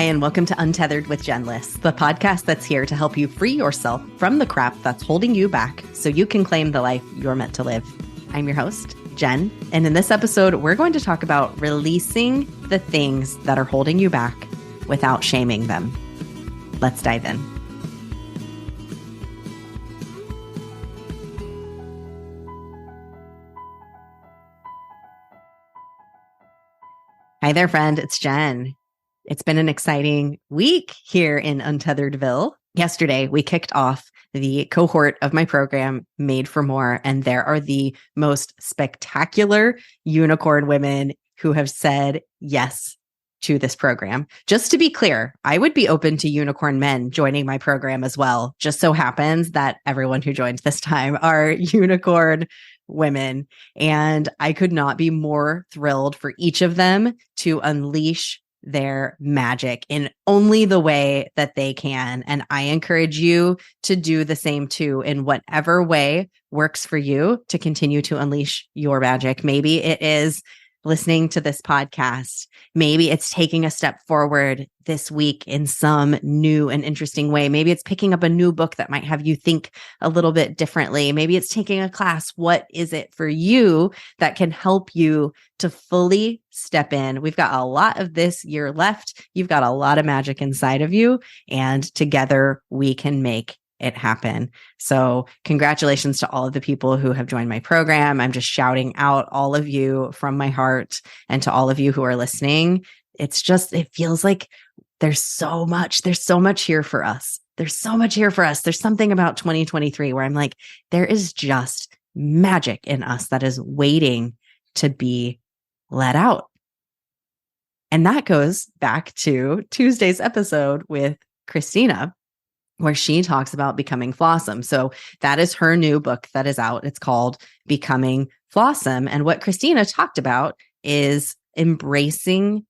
Hi, and welcome to Untethered with Jen Liss, the podcast that's here to help you free yourself from the crap that's holding you back so you can claim the life you're meant to live. I'm your host, Jen, and in this episode, we're going to talk about releasing the things that are holding you back without shaming them. Let's dive in. Hi there, friend. It's Jen. It's been an exciting week here in Untetheredville. Yesterday, we kicked off the cohort of my program, Made for More, and there are the most spectacular unicorn women who have said yes to this program. Just to be clear, I would be open to unicorn men joining my program as well. Just so happens that everyone who joined this time are unicorn women, and I could not be more thrilled for each of them to unleash their magic in only the way that they can. And I encourage you to do the same too, in whatever way works for you to continue to unleash your magic. Maybe it is listening to this podcast. Maybe it's taking a step forward this week in some new and interesting way. Maybe it's picking up a new book that might have you think a little bit differently. Maybe it's taking a class. What is it for you that can help you to fully step in? We've got a lot of this year left. You've got a lot of magic inside of you, and together we can make it happen. So congratulations to all of the people who have joined my program. I'm just shouting out all of you from my heart, and to all of you who are listening. It feels like there's so much here for us. There's so much here for us. There's something about 2023 where I'm like, there is just magic in us that is waiting to be let out. And that goes back to Tuesday's episode with Christina, where she talks about becoming Flossom. So that is her new book that is out. It's called Becoming Flossom. And what Christina talked about is embracing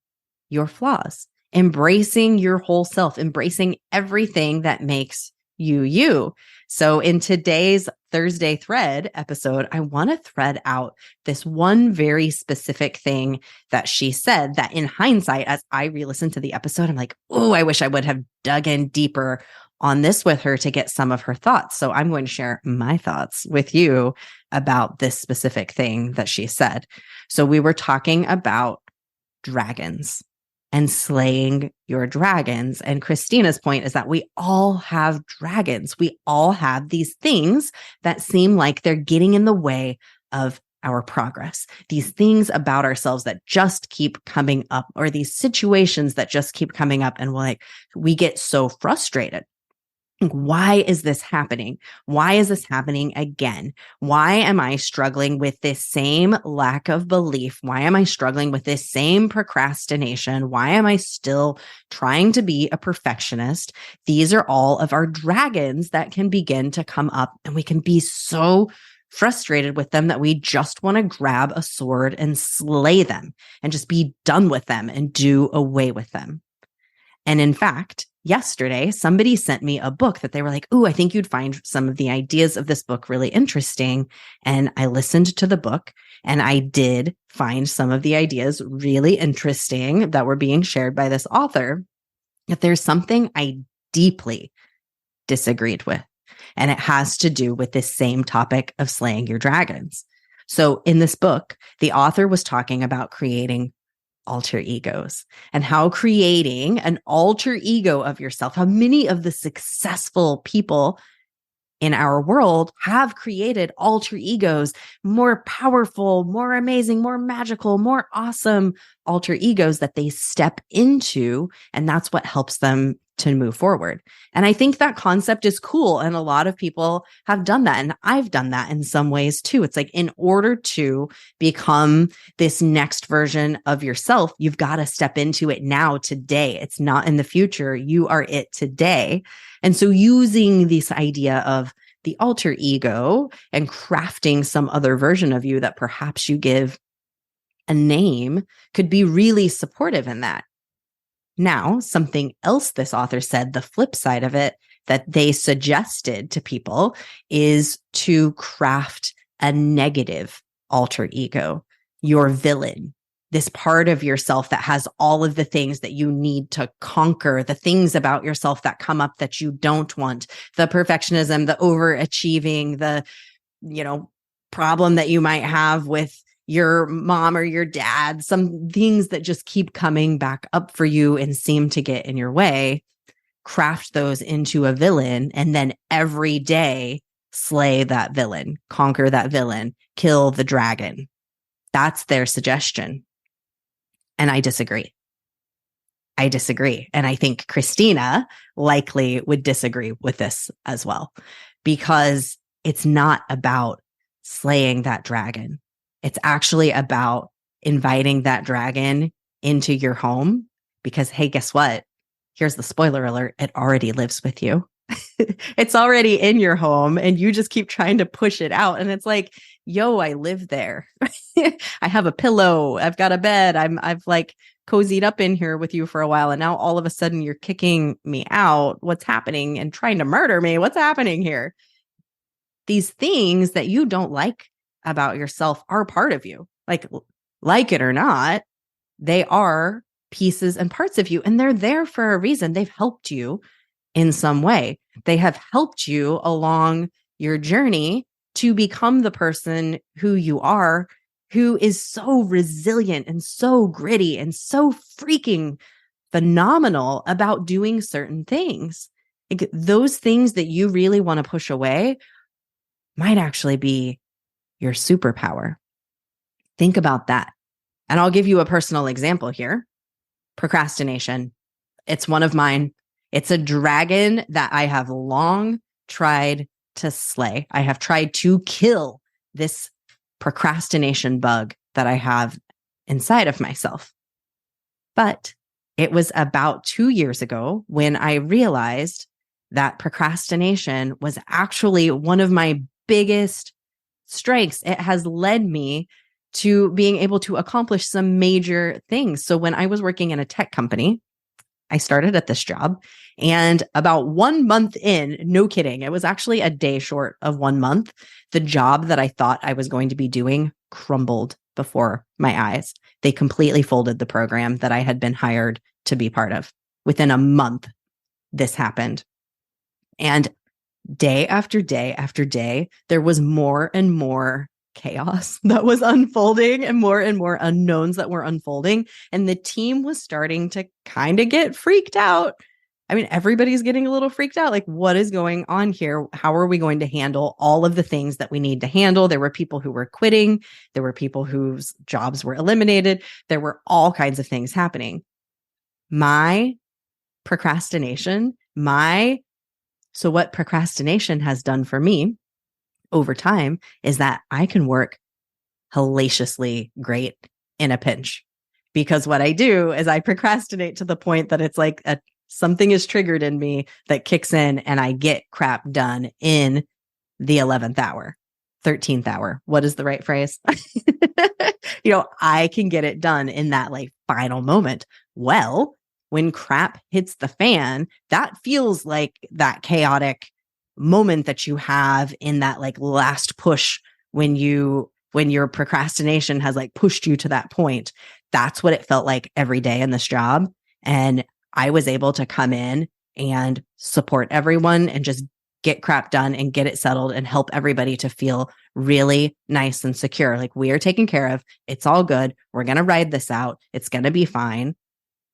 your flaws, embracing your whole self, embracing everything that makes you, you. So in today's Thursday thread episode, I want to thread out this one very specific thing that she said that in hindsight, as I re-listened to the episode, I'm like, oh, I wish I would have dug in deeper on this with her to get some of her thoughts. So I'm going to share my thoughts with you about this specific thing that she said. So we were talking about dragons and slaying your dragons. And Christina's point is that we all have dragons. We all have these things that seem like they're getting in the way of our progress, these things about ourselves that just keep coming up, or these situations that just keep coming up. And we get so frustrated. Why is this happening? Why is this happening again? Why am I struggling with this same lack of belief? Why am I struggling with this same procrastination? Why am I still trying to be a perfectionist? These are all of our dragons that can begin to come up, and we can be so frustrated with them that we just want to grab a sword and slay them and just be done with them and do away with them. And in fact, yesterday, somebody sent me a book that they were like, ooh, I think you'd find some of the ideas of this book really interesting. And I listened to the book, and I did find some of the ideas really interesting that were being shared by this author. Yet there's something I deeply disagreed with, and it has to do with this same topic of slaying your dragons. So in this book, the author was talking about creating alter egos, and how creating an alter ego of yourself, how many of the successful people in our world have created alter egos, more powerful, more amazing, more magical, more awesome alter egos that they step into. And that's what helps them to move forward. And I think that concept is cool. And a lot of people have done that. And I've done that in some ways too. It's like, in order to become this next version of yourself, you've got to step into it now, today. It's not in the future. You are it today. And so using this idea of the alter ego and crafting some other version of you that perhaps you give a name could be really supportive in that. Now, something else this author said, the flip side of it, that they suggested to people is to craft a negative alter ego, your villain, this part of yourself that has all of the things that you need to conquer, the things about yourself that come up that you don't want, the perfectionism, the overachieving, the, problem that you might have with your mom or your dad, some things that just keep coming back up for you and seem to get in your way. Craft those into a villain, and then every day slay that villain, conquer that villain, kill the dragon. That's their suggestion. And I disagree. And I think Christina likely would disagree with this as well, because it's not about slaying that dragon. It's actually about inviting that dragon into your home because, hey, guess what? Here's the spoiler alert. It already lives with you. It's already in your home and you just keep trying to push it out. And it's like, yo, I live there. I have a pillow. I've got a bed. I've like cozied up in here with you for a while. And now all of a sudden you're kicking me out. What's happening? And trying to murder me. What's happening here? These things that you don't like about yourself are part of you. Like it or not, they are pieces and parts of you, and they're there for a reason. They've helped you in some way. They have helped you along your journey to become the person who you are, who is so resilient and so gritty and so freaking phenomenal about doing certain things. Like, those things that you really want to push away might actually be your superpower. Think about that. And I'll give you a personal example here. Procrastination. It's one of mine. It's a dragon that I have long tried to slay. I have tried to kill this procrastination bug that I have inside of myself. But it was about 2 years ago when I realized that procrastination was actually one of my biggest strengths. It has led me to being able to accomplish some major things. So when I was working in a tech company, I started at this job, and about 1 month in, no kidding, it was actually a day short of 1 month, the job that I thought I was going to be doing crumbled before my eyes. They completely folded the program that I had been hired to be part of. Within a month, this happened. And day after day after day, there was more and more chaos that was unfolding and more unknowns that were unfolding. And the team was starting to kind of get freaked out. I mean, everybody's getting a little freaked out. Like, what is going on here? How are we going to handle all of the things that we need to handle? There were people who were quitting. There were people whose jobs were eliminated. There were all kinds of things happening. My procrastination, so what procrastination has done for me over time is that I can work hellaciously great in a pinch, because what I do is I procrastinate to the point that it's like something is triggered in me that kicks in, and I get crap done in the 11th hour, 13th hour. What is the right phrase? I can get it done in that like final moment. Well, when crap hits the fan, that feels like that chaotic moment that you have in that like last push when your procrastination has like pushed you to that point. That's what it felt like every day in this job. And I was able to come in and support everyone and just get crap done and get it settled and help everybody to feel really nice and secure. Like, we are taken care of. It's all good. We're going to ride this out. It's going to be fine,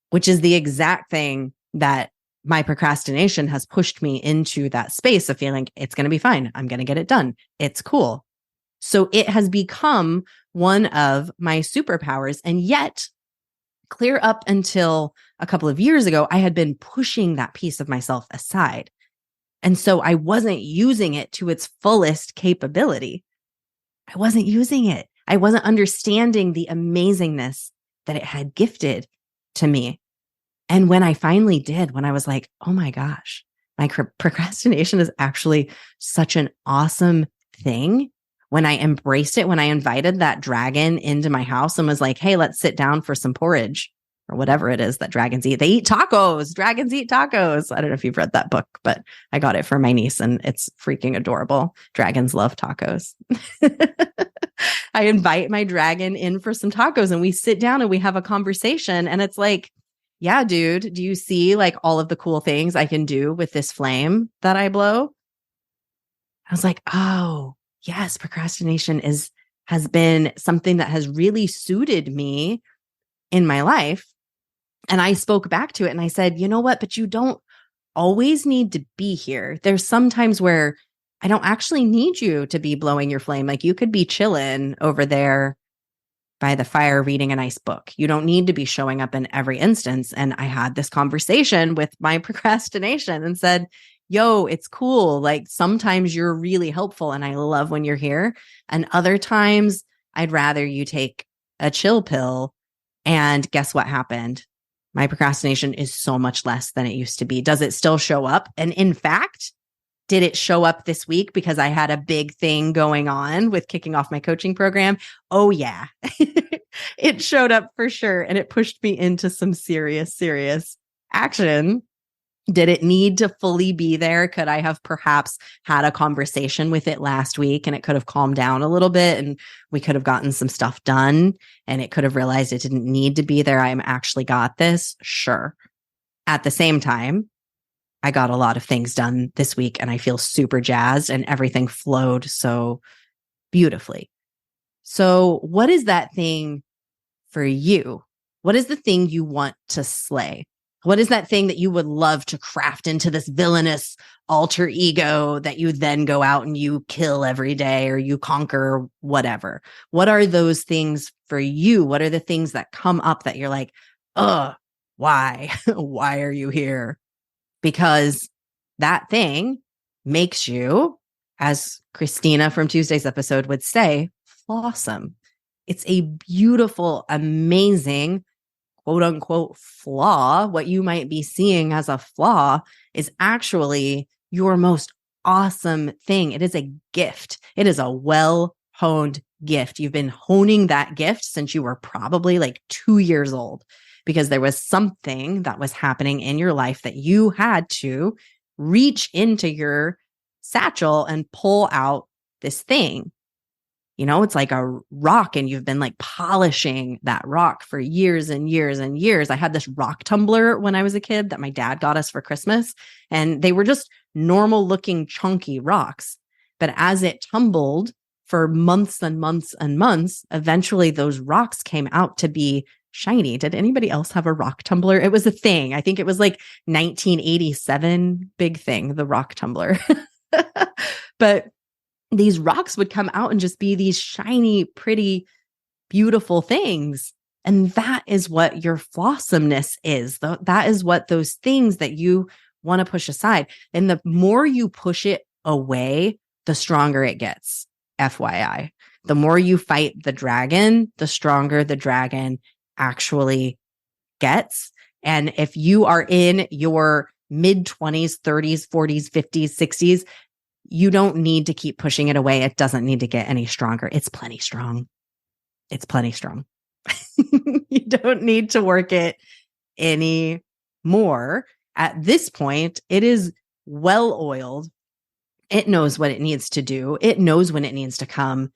which is the exact thing that my procrastination has pushed me into, that space of feeling it's going to be fine. I'm going to get it done. It's cool. So it has become one of my superpowers. And yet, clear up until a couple of years ago, I had been pushing that piece of myself aside. And so I wasn't using it to its fullest capability. I wasn't using it. I wasn't understanding the amazingness that it had gifted to me. And when I finally did, when I was like, oh my gosh, my procrastination is actually such an awesome thing. When I embraced it, when I invited that dragon into my house and was like, hey, let's sit down for some porridge. or whatever it is that dragons eat. They eat tacos. Dragons eat tacos. I don't know if you've read that book, but I got it for my niece and it's freaking adorable. Dragons love tacos. I invite my dragon in for some tacos and we sit down and we have a conversation. And it's like, yeah, dude, do you see like all of the cool things I can do with this flame that I blow? I was like, oh, yes, procrastination has been something that has really suited me in my life. And I spoke back to it and I said, you know what? But you don't always need to be here. There's some times where I don't actually need you to be blowing your flame. Like you could be chilling over there by the fire reading a nice book. You don't need to be showing up in every instance. And I had this conversation with my procrastination and said, yo, it's cool. Like sometimes you're really helpful and I love when you're here. And other times I'd rather you take a chill pill. And guess what happened? My procrastination is so much less than it used to be. Does it still show up? And in fact, did it show up this week because I had a big thing going on with kicking off my coaching program? Oh, yeah. It showed up for sure. And it pushed me into some serious action. Did it need to fully be there? Could I have perhaps had a conversation with it last week and it could have calmed down a little bit and we could have gotten some stuff done and it could have realized it didn't need to be there? I'm actually got this. Sure. At the same time, I got a lot of things done this week and I feel super jazzed and everything flowed so beautifully. So what is that thing for you? What is the thing you want to slay? What is that thing that you would love to craft into this villainous alter ego that you then go out and you kill every day or you conquer or whatever? What are those things for you? What are the things that come up that you're like, why? Why are you here? Because that thing makes you, as Christina from Tuesday's episode would say, flawsome. It's a beautiful, amazing, quote unquote, flaw. What you might be seeing as a flaw is actually your most awesome thing. It is a gift. It is a well-honed gift. You've been honing that gift since you were probably like 2 years old, because there was something that was happening in your life that you had to reach into your satchel and pull out this thing. You know, it's like a rock and you've been like polishing that rock for years and years and years. I had this rock tumbler when I was a kid that my dad got us for Christmas, and they were just normal looking chunky rocks. But as it tumbled for months and months and months, eventually those rocks came out to be shiny. Did anybody else have a rock tumbler? It was a thing. I think it was like 1987, big thing, the rock tumbler. But these rocks would come out and just be these shiny, pretty, beautiful things. And that is what your flossomeness is. That is what those things that you want to push aside. And the more you push it away, the stronger it gets. FYI. The more you fight the dragon, the stronger the dragon actually gets. And if you are in your mid 20s, 30s, 40s, 50s, 60s, you don't need to keep pushing it away. It doesn't need to get any stronger. It's plenty strong. It's plenty strong. You don't need to work it any more. At this point, it is well oiled. It knows what it needs to do. It knows when it needs to come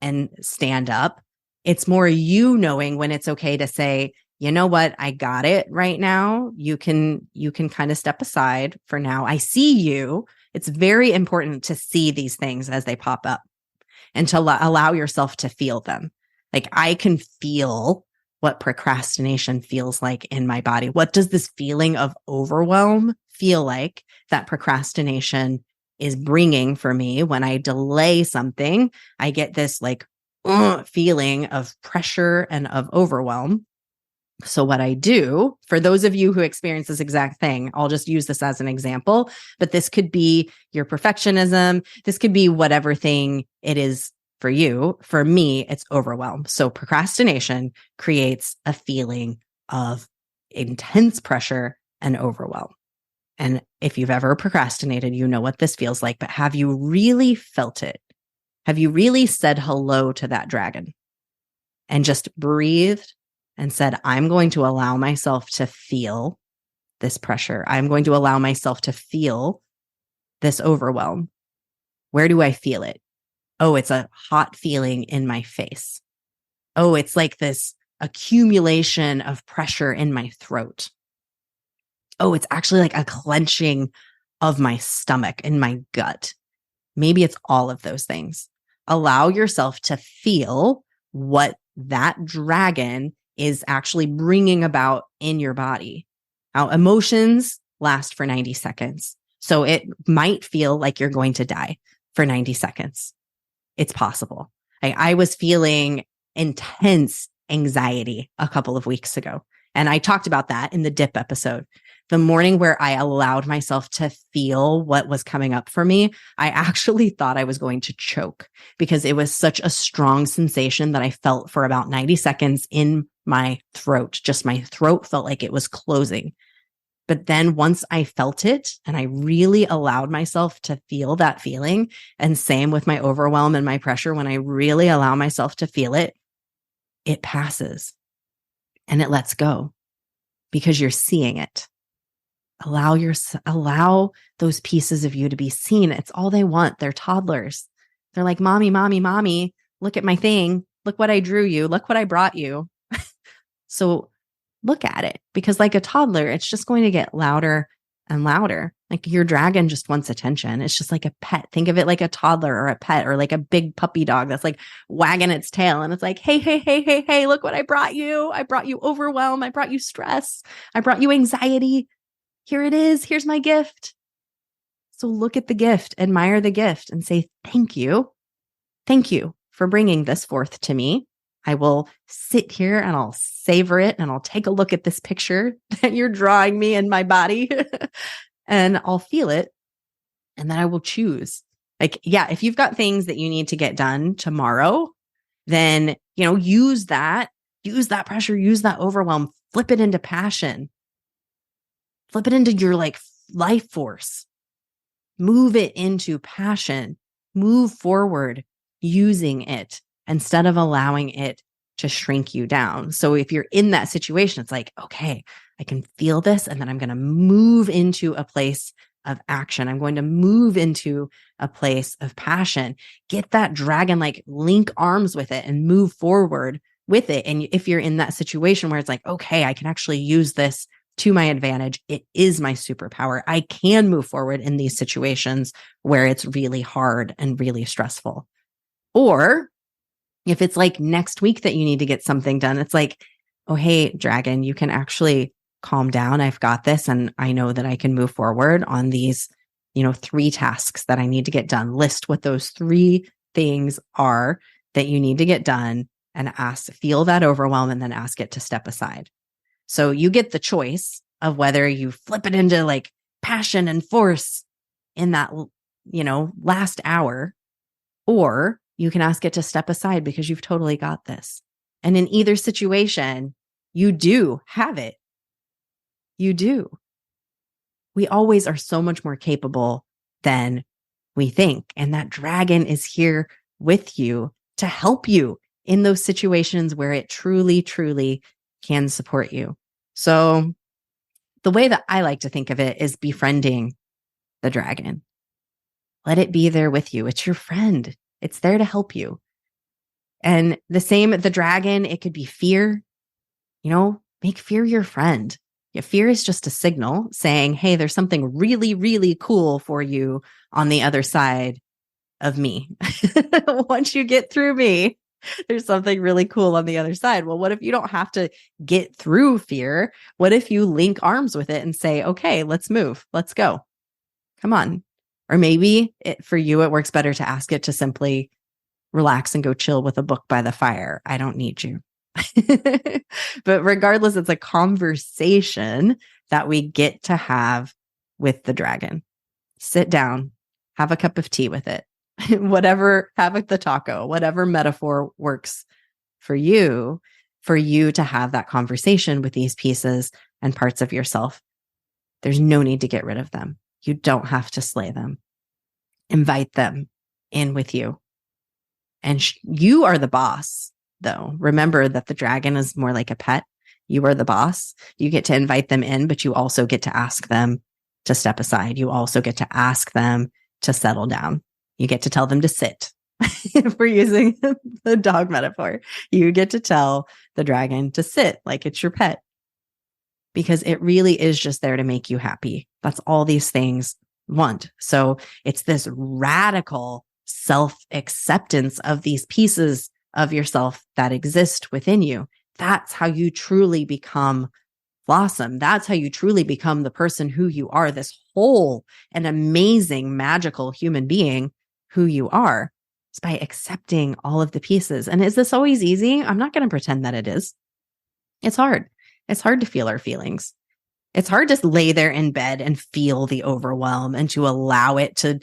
and stand up. It's more you knowing when it's okay to say, you know what, I got it right now. You can kind of step aside for now. I see you. It's very important to see these things as they pop up and to allow yourself to feel them. Like I can feel what procrastination feels like in my body. What does this feeling of overwhelm feel like that procrastination is bringing for me? When I delay something, I get this like feeling of pressure and of overwhelm. So what I do, for those of you who experience this exact thing, I'll just use this as an example, but this could be your perfectionism. This could be whatever thing it is for you. For me, it's overwhelm. So procrastination creates a feeling of intense pressure and overwhelm. And if you've ever procrastinated, you know what this feels like, but have you really felt it? Have you really said hello to that dragon and just breathed and said, I'm going to allow myself to feel this pressure. I'm going to allow myself to feel this overwhelm. Where do I feel it? Oh, it's a hot feeling in my face. Oh, it's like this accumulation of pressure in my throat. Oh, it's actually like a clenching of my stomach and my gut. Maybe it's all of those things. Allow yourself to feel what that dragon is actually bringing about in your body. Now, emotions last for 90 seconds. So it might feel like you're going to die for 90 seconds. It's possible. I was feeling intense anxiety a couple of weeks ago. And I talked about that in the dip episode. The morning where I allowed myself to feel what was coming up for me, I actually thought I was going to choke because it was such a strong sensation that I felt for about 90 seconds in my throat. Just my throat felt like it was closing. But then once I felt it and I really allowed myself to feel that feeling, and same with my overwhelm and my pressure, when I really allow myself to feel it, it passes and it lets go because you're seeing it. Allow those pieces of you to be seen. It's all they want. They're toddlers. They're like, mommy, mommy, mommy, look at my thing. Look what I drew you. Look what I brought you. So look at it, because like a toddler, it's just going to get louder and louder. Like your dragon just wants attention. It's just like a pet. Think of it like a toddler or a pet or like a big puppy dog that's like wagging its tail. And it's like, hey, hey, hey, hey, hey, look what I brought you. I brought you overwhelm. I brought you stress. I brought you anxiety. Here it is. Here's my gift. So look at the gift, admire the gift, and say, thank you. Thank you for bringing this forth to me. I will sit here and I'll savor it and I'll take a look at this picture that you're drawing me in my body and I'll feel it. And then I will choose. Like, yeah, if you've got things that you need to get done tomorrow, then, use that pressure, use that overwhelm, flip it into passion, flip it into your like life force, move it into passion, move forward using it instead of allowing it to shrink you down. So if you're in that situation, it's like, okay, I can feel this. And then I'm going to move into a place of action. I'm going to move into a place of passion. Get that dragon, like link arms with it and move forward with it. And if you're in that situation where it's like, okay, I can actually use this to my advantage, it is my superpower. I can move forward in these situations where it's really hard and really stressful. Or if it's like next week that you need to get something done, it's like, oh, hey, dragon, you can actually calm down. I've got this. And I know that I can move forward on these, 3 tasks that I need to get done. List what those 3 things are that you need to get done and feel that overwhelm and then ask it to step aside. So you get the choice of whether you flip it into like passion and force in that, last hour, or you can ask it to step aside because you've totally got this. And in either situation, you do have it. You do. We always are so much more capable than we think. And that dragon is here with you to help you in those situations where it truly, truly can support you. So the way that I like to think of it is befriending the dragon. Let it be there with you. It's your friend. It's there to help you. And the dragon, it could be fear, make fear your friend. Yeah, fear is just a signal saying, hey, there's something really, really cool for you on the other side of me. Once you get through me, there's something really cool on the other side. Well, what if you don't have to get through fear? What if you link arms with it and say, okay, let's move. Let's go. Come on. Or maybe for you, it works better to ask it to simply relax and go chill with a book by the fire. I don't need you. But regardless, it's a conversation that we get to have with the dragon. Sit down, have a cup of tea with it, have the taco, whatever metaphor works for you to have that conversation with these pieces and parts of yourself. There's no need to get rid of them. You don't have to slay them. Invite them in with you. And you are the boss. though. Remember that the dragon is more like a pet. You are the boss. You get to invite them in, but you also get to ask them to step aside. You also get to ask them to settle down. You get to tell them to sit. If we're using the dog metaphor, you get to tell the dragon to sit like it's your pet, because it really is just there to make you happy. That's all these things want. So it's this radical self-acceptance of these pieces of yourself that exist within you. That's how you truly become blossom. That's how you truly become the person who you are, this whole and amazing, magical human being who you are. It's by accepting all of the pieces. And is this always easy? I'm not going to pretend that it is. It's hard. It's hard to feel our feelings. It's hard to lay there in bed and feel the overwhelm and to allow it to,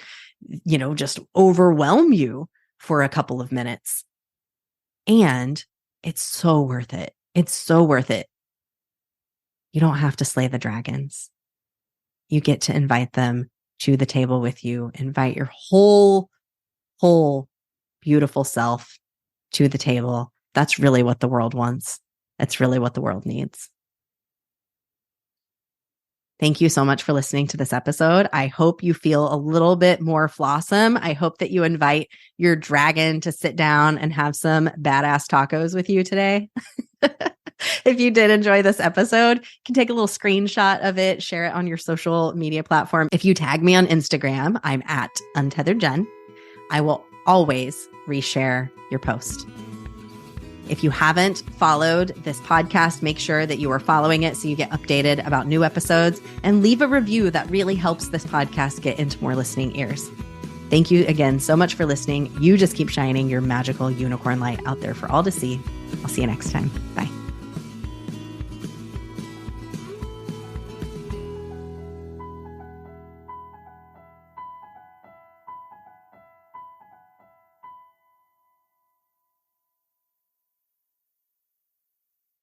just overwhelm you for a couple of minutes. And it's so worth it. It's so worth it. You don't have to slay the dragons. You get to invite them to the table with you. Invite your whole beautiful self to the table. That's really what the world wants. That's really what the world needs. Thank you so much for listening to this episode. I hope you feel a little bit more flossom. I hope that you invite your dragon to sit down and have some badass tacos with you today. If you did enjoy this episode, you can take a little screenshot of it, share it on your social media platform. If you tag me on Instagram, I'm at untetheredjen. I will always reshare your post. If you haven't followed this podcast, make sure that you are following it so you get updated about new episodes, and leave a review. That really helps this podcast get into more listening ears. Thank you again so much for listening. You just keep shining your magical unicorn light out there for all to see. I'll see you next time. Bye.